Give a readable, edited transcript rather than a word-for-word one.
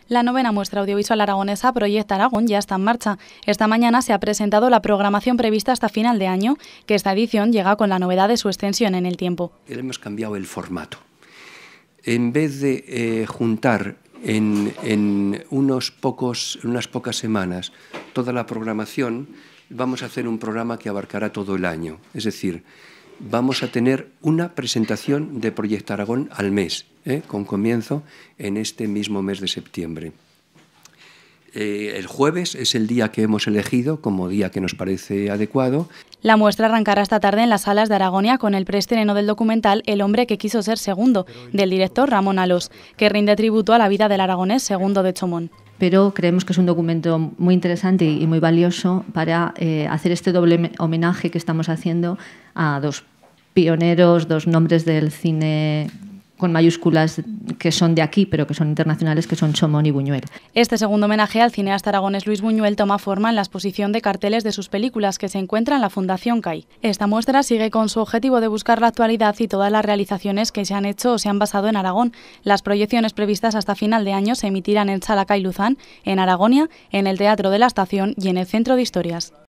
La novena muestra audiovisual aragonesa Proyecta Aragón ya está en marcha. Esta mañana se ha presentado la programación prevista hasta final de año, que esta edición llega con la novedad de su extensión en el tiempo. Hemos cambiado el formato. En vez de juntar en unas pocas semanas toda la programación, vamos a hacer un programa que abarcará todo el año. Es decir, vamos a tener una presentación de Proyecta Aragón al mes, con comienzo en este mismo mes de septiembre. El jueves es el día que hemos elegido como día que nos parece adecuado. La muestra arrancará esta tarde en las salas de Aragonia con el preestreno del documental El hombre que quiso ser segundo, del director Ramón Alós, que rinde tributo a la vida del aragonés Segundo de Chomón. Pero creemos que es un documento muy interesante y muy valioso para hacer este doble homenaje que estamos haciendo a dos pioneros, dos nombres del cine con mayúsculas que son de aquí, pero que son internacionales, que son Chomón y Buñuel. Este segundo homenaje al cineasta aragonés Luis Buñuel toma forma en la exposición de carteles de sus películas que se encuentra en la Fundación CAI. Esta muestra sigue con su objetivo de buscar la actualidad y todas las realizaciones que se han hecho o se han basado en Aragón. Las proyecciones previstas hasta final de año se emitirán en Sala CAI Luzán, en Aragonia, en el Teatro de la Estación y en el Centro de Historias.